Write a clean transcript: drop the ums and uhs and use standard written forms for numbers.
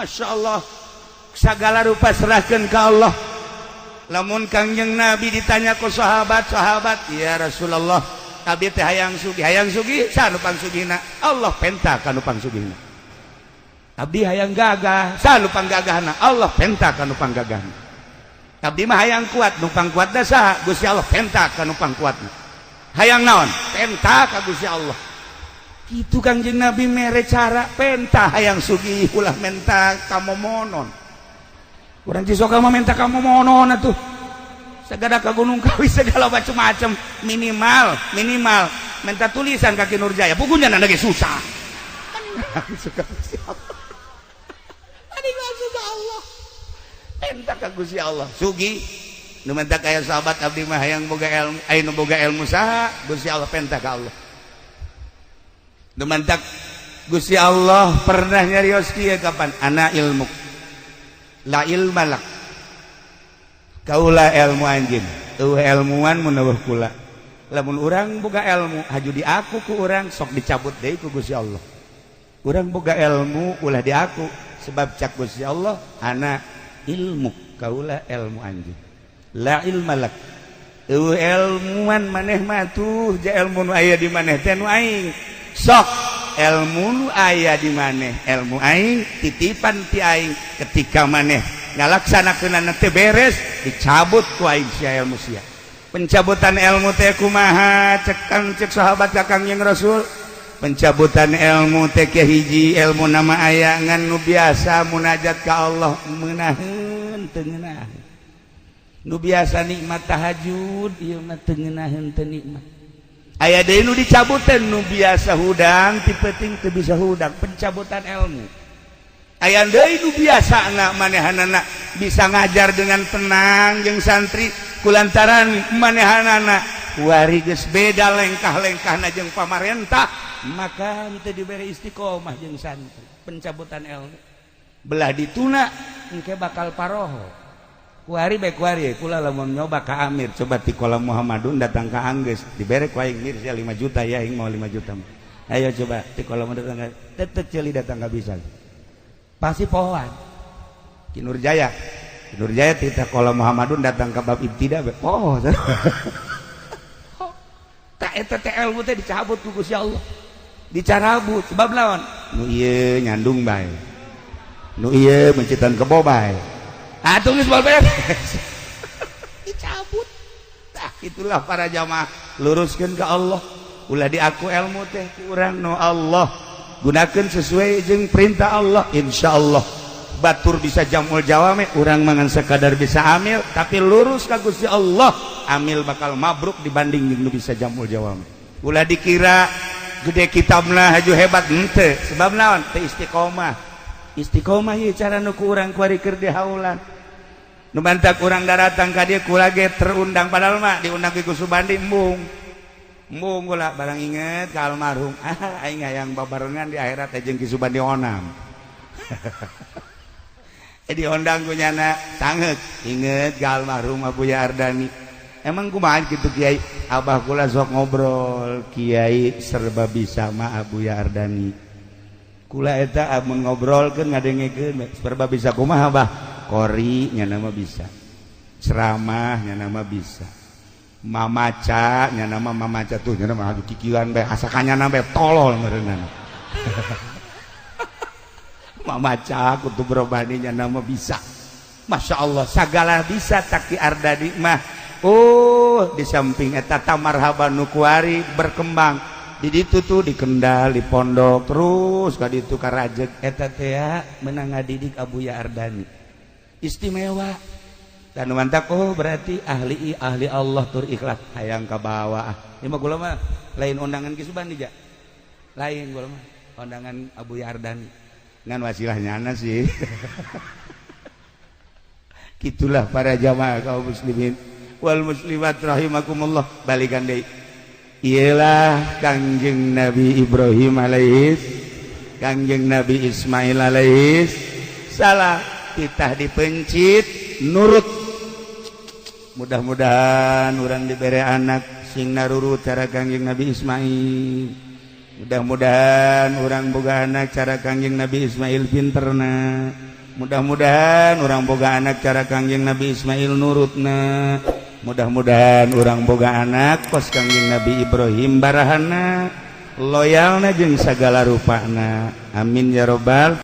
Masya Allah segala rupa serahkan ke Allah. Lamun Kangjeng Nabi ditanya ke sahabat-sahabat, ya Rasulullah, abdi teh hayang sugi sanu pangsugina? Allah penta kanu pangsugina. Abdi hayang gagah sanu panggagahna? Allah penta kanu panggagahna. Abdi mah hayang kuat, numpang kuat da saha? Gusti Allah penta kanu pang kuatna. Hayang naon? Penta ka Gusti Allah. Itu Kangjeng Nabi mere cara penta hayang sugih ulah menta kamomonon. Urang cisoka mah menta kamomonon atuh. Sagada ka Gunung Kawi segala macam-macam, minimal menta tulisan kaki Nurjaya. Bukunya nana ge susah. Suka Gusti Allah. Adi susah Allah. Penta ka Gusti Allah. Sugi nu menta kaya sahabat abdi mah hayang boga ilmu, aya nu boga ilmu saha? Gusti Allah penta ka Allah. Demantak Gusti Allah pernah nyarios kieu kapan? Ana ilmu la ilmalak, kaula ilmu anjeun eueuh ilmuwan mun eueuh kula. Lamun urang boga ilmu haju di aku ku urang sok dicabut deui ku Gusti Allah. Urang boga ilmu ulah di aku sebab cak Gusti Allah ana ilmu, kaula ilmu anjeun. La ilmalak, eueuh ilmuwan maneh mah tuh ja ilmu nu aya di maneh teh nu aing. Sok ilmu nu aya di maneh, ilmu aing titipan ti aing, ketika maneh ngalaksanakeunana teh beres dicabut ku aing sia ilmu sia. Pencabutan ilmu teh kumaha? Cek sahabat ka Kangjeng Rasul. Pencabutan ilmu teh ke hiji ilmu nama aya ngan nu biasa munajat ka Allah meunaheun teu ngeunaheun. Nu biasa nikmat tahajud ieu mah teu ngeunaheun teu nikmat. Aya deui nu dicabutan nu biasa hudang ti peuting teu bisa hudang, pencabutan ilmu. Aya deui nu biasana manehanana bisa ngajar dengan tenang jeung santri kulantaran manehanana kuari geus beda lengkah-lengkahna jeung pamarentah, maka teu dibere istiqomah jeung santri. Pencabutan ilmu belah dituna engke bakal paroho. Kuari baik kuari, kula lamun nyoba ka Amir, coba ti kolam Muhammadun datang ka Anggeus, dibere ku aing mir 5 juta ya, aing mau 5 juta. Ayo coba ti kolam datang ka tetep ceuli datang ka bisa. Pasti pohoan. Ki Nurjaya ti kolam Muhammadun datang ka bab ibtida, oh. Tak eta teh ilmu teh dicabut ku Gusti Allah. Dicarabut sebab lawan. Nu ieu nyandung bae. Nu ieu mencitan kebo bae. Tulis bal beres dicabut. Nah itulah para jamaah luruskan ke Allah. Ulah di aku ilmu teh kurang no Allah gunakan sesuai jeung perintah Allah, insyaallah batur bisa jamul jawame. Urang mangan sekadar bisa amil tapi lurus ka Gusti Allah, amil bakal mabruk dibanding nu bisa jamul jawame. Ulah dikira gede kitabna haju hebat henteu, sebab naon? Teu istiqomah. Istiqomah ieu cara nu ku urang kuari keur dihaulan. Nu bantak urang daratang ka dieu kula ge terundang, padahal mah diundang ku Subandi embung kula barang inget ka almarhum. Aing hayang babarengan di akhirat jeung Ki Subandi onam. Diundang ku nyana tangeuk inget ka almarhum Abuya Ardani. Emang kumaha kitu Kiai? Abah kula sok ngobrol, Kiai serba bisa mah Abuya Ardani. Kula eta amun ngobrolkeun ngadengekeun serba bisa kumaha Abah? Kori nya nama bisa, ceramah nya nama bisa, mamaca nya nama mamaca tuh nya nama adu kikiran bae asakanya nama tolol meureunana. Mamaca kudu berobani nya nama bisa. Masya Allah sagala bisa taki Ardani mah. Oh di samping eta tamarhaban nu kuari berkembang di ditu tuh di Kendal di pondok terus ka ditu ka rajek eta teh meunang ngadidik Abuya Ardani. Istimewa dan mantap. Oh berarti ahli Allah tur ikhlas hayang ka bawah. Ieu mah kula mah lain undangan Ki Subandi ja. Lain kula mah undangan Abuya Ardani. Ngan wasilahnyana sih. Kitulah para jamaah kaum muslimin wal muslimat rahimakumullah. Balikan deui. Ialah Kangjeng Nabi Ibrahim alaihis, Kangjeng Nabi Ismail alaihis salam. Kita dipencit nurut. Mudah-mudahan orang diberi anak sing narurut cara Kangjeng Nabi Ismail. Mudah-mudahan orang boga anak cara Kangjeng Nabi Ismail pinterna. Mudah-mudahan orang boga anak cara Kangjeng Nabi Ismail nurutna. Mudah-mudahan orang boga anak kos Kangjeng Nabi Ibrahim barahana, loyalna jeung sagala rupana. Amin ya robbal